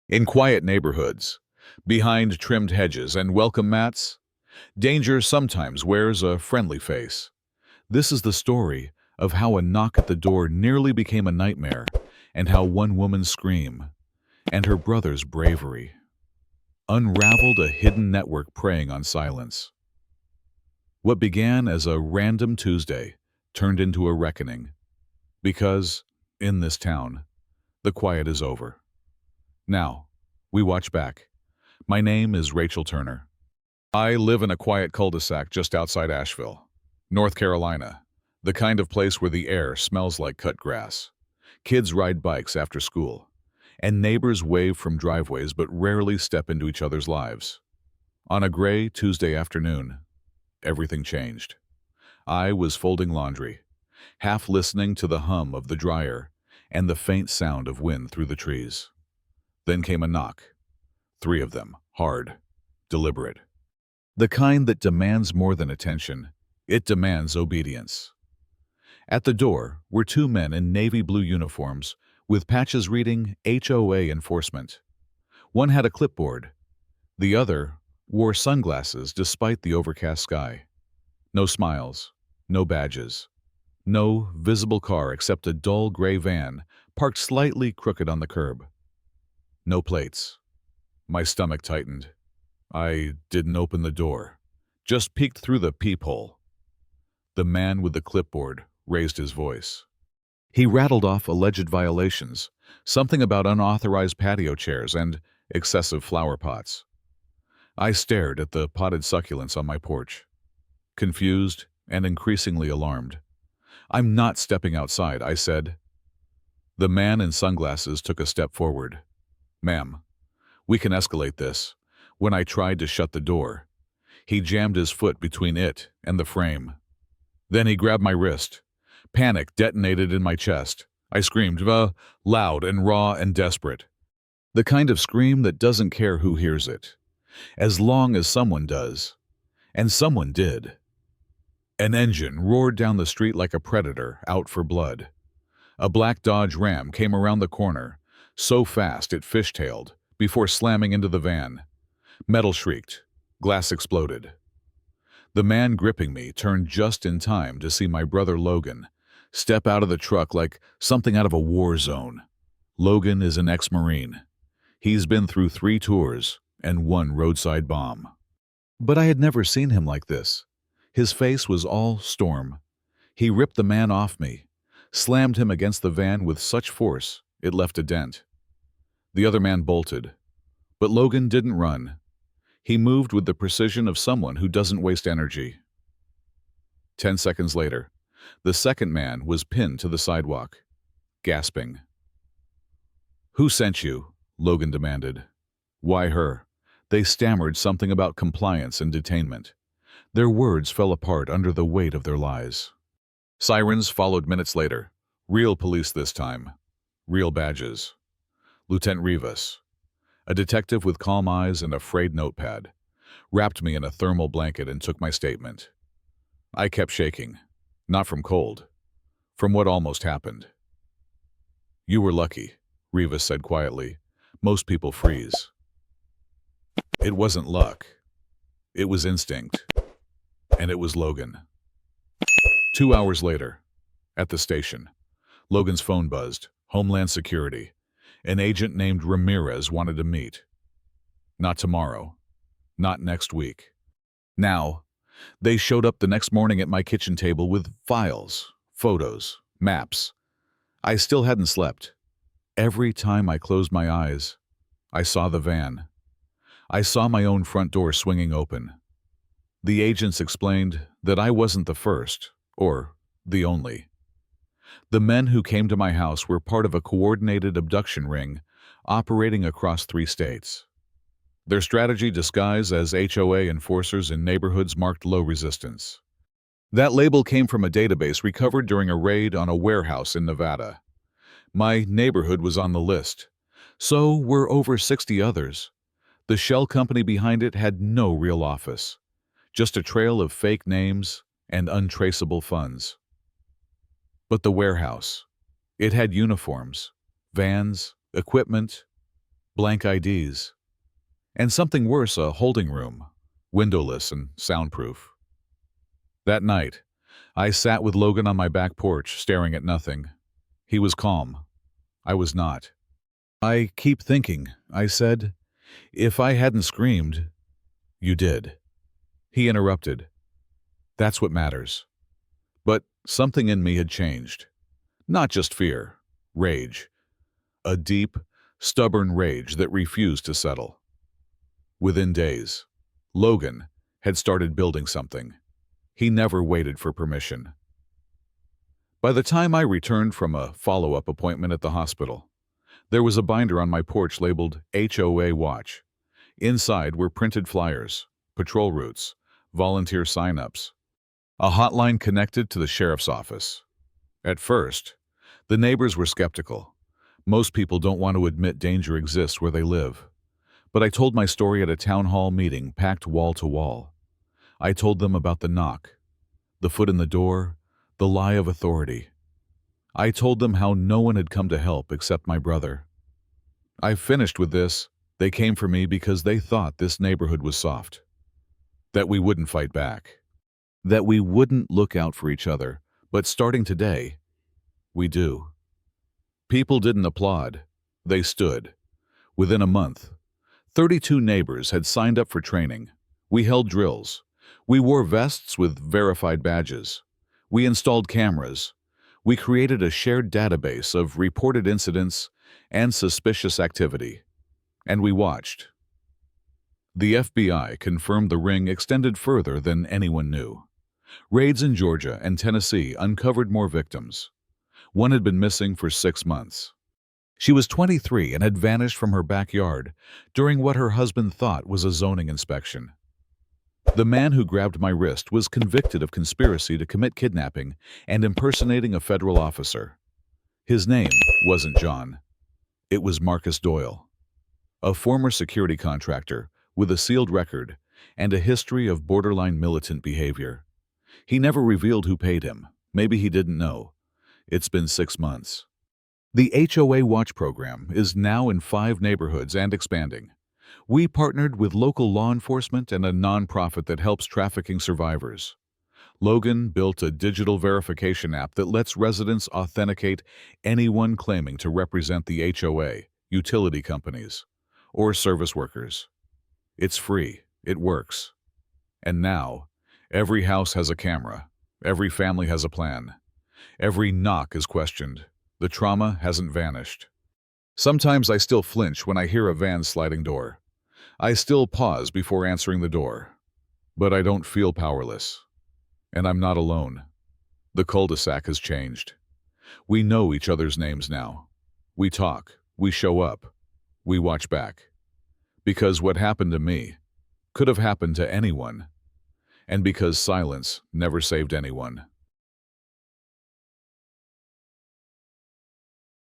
In quiet neighborhoods, behind trimmed hedges and welcome mats, danger sometimes wears a friendly face. This is the story of how a knock at the door nearly became a nightmare, and how one woman's scream and her brother's bravery unraveled a hidden network preying on silence. What began as a random Tuesday turned into a reckoning, because, in this town, the quiet is over. Now, we watch back. My name is Rachel Turner. I live in a quiet cul-de-sac just outside Asheville, North Carolina, the kind of place where the air smells like cut grass. Kids ride bikes after school, and neighbors wave from driveways but rarely step into each other's lives. On a gray Tuesday afternoon, everything changed. I was folding laundry, half listening to the hum of the dryer and the faint sound of wind through the trees. Then came a knock. 3 of them, hard, deliberate. The kind that demands more than attention. It demands obedience. At the door were 2 men in navy blue uniforms with patches reading HOA enforcement. One had a clipboard. The other wore sunglasses despite the overcast sky. No smiles, no badges, no visible car except a dull gray van parked slightly crooked on the curb. No plates. My stomach tightened. I didn't open the door, just peeked through the peephole. The man with the clipboard raised his voice. He rattled off alleged violations, something about unauthorized patio chairs and excessive flower pots. I stared at the potted succulents on my porch, confused and increasingly alarmed. "I'm not stepping outside," I said. The man in sunglasses took a step forward. "Ma'am, we can escalate this." When I tried to shut the door, he jammed his foot between it and the frame. Then he grabbed my wrist. Panic detonated in my chest. I screamed, loud and raw and desperate. The kind of scream that doesn't care who hears it, as long as someone does. And someone did. An engine roared down the street like a predator out for blood. A black Dodge Ram came around the corner, so fast it fishtailed, before slamming into the van. Metal shrieked. Glass exploded. The man gripping me turned just in time to see my brother Logan step out of the truck like something out of a war zone. Logan is an ex-Marine. He's been through 3 tours and 1 roadside bomb. But I had never seen him like this. His face was all storm. He ripped the man off me, slammed him against the van with such force it left a dent. The other man bolted, but Logan didn't run. He moved with the precision of someone who doesn't waste energy. 10 seconds later, the second man was pinned to the sidewalk, gasping. "Who sent you?" Logan demanded. "Why her?" They stammered something about compliance and detainment. Their words fell apart under the weight of their lies. Sirens followed minutes later. Real police this time. Real badges. Lieutenant Rivas, a detective with calm eyes and a frayed notepad, wrapped me in a thermal blanket and took my statement. I kept shaking, not from cold, from what almost happened. "You were lucky," Rivas said quietly. "Most people freeze." It wasn't luck. It was instinct. And it was Logan. 2 hours later, at the station, Logan's phone buzzed. Homeland Security. An agent named Ramirez wanted to meet. Not tomorrow. Not next week. Now, they showed up the next morning at my kitchen table with files, photos, maps. I still hadn't slept. Every time I closed my eyes, I saw the van. I saw my own front door swinging open. The agents explained that I wasn't the first, or the only. The men who came to my house were part of a coordinated abduction ring operating across 3 states. Their strategy disguised as HOA enforcers in neighborhoods marked low resistance. That label came from a database recovered during a raid on a warehouse in Nevada. My neighborhood was on the list. So were over 60 others. The shell company behind it had no real office, just a trail of fake names and untraceable funds. But the warehouse, it had uniforms, vans, equipment, blank IDs, and something worse, a holding room, windowless and soundproof. That night, I sat with Logan on my back porch, staring at nothing. He was calm. I was not. "I keep thinking," I said, "if I hadn't screamed." "You did." He interrupted. "That's what matters." But something in me had changed. Not just fear, rage. A deep, stubborn rage that refused to settle. Within days, Logan had started building something. He never waited for permission. By the time I returned from a follow-up appointment at the hospital, there was a binder on my porch labeled HOA Watch. Inside were printed flyers, patrol routes, volunteer sign-ups, a hotline connected to the sheriff's office. At first, the neighbors were skeptical. Most people don't want to admit danger exists where they live. But I told my story at a town hall meeting packed wall to wall. I told them about the knock, the foot in the door, the lie of authority. I told them how no one had come to help except my brother. I finished with this: they came for me because they thought this neighborhood was soft, that we wouldn't fight back, that we wouldn't look out for each other, but starting today, we do. People didn't applaud, they stood. Within a month, 32 neighbors had signed up for training. We held drills. We wore vests with verified badges. We installed cameras. We created a shared database of reported incidents and suspicious activity. And we watched. The FBI confirmed the ring extended further than anyone knew. Raids in Georgia and Tennessee uncovered more victims. One had been missing for 6 months. She was 23 and had vanished from her backyard during what her husband thought was a zoning inspection. The man who grabbed my wrist was convicted of conspiracy to commit kidnapping and impersonating a federal officer. His name wasn't John. It was Marcus Doyle, a former security contractor with a sealed record and a history of borderline militant behavior. He never revealed who paid him. Maybe he didn't know. It's been 6 months. The HOA Watch program is now in 5 neighborhoods and expanding. We partnered with local law enforcement and a nonprofit that helps trafficking survivors. Logan built a digital verification app that lets residents authenticate anyone claiming to represent the HOA, utility companies, or service workers. It's free. It works. And now, every house has a camera. Every family has a plan. Every knock is questioned. The trauma hasn't vanished. Sometimes I still flinch when I hear a van's sliding door. I still pause before answering the door. But I don't feel powerless. And I'm not alone. The cul-de-sac has changed. We know each other's names now. We talk. We show up. We watch back. Because what happened to me could have happened to anyone. And because silence never saved anyone.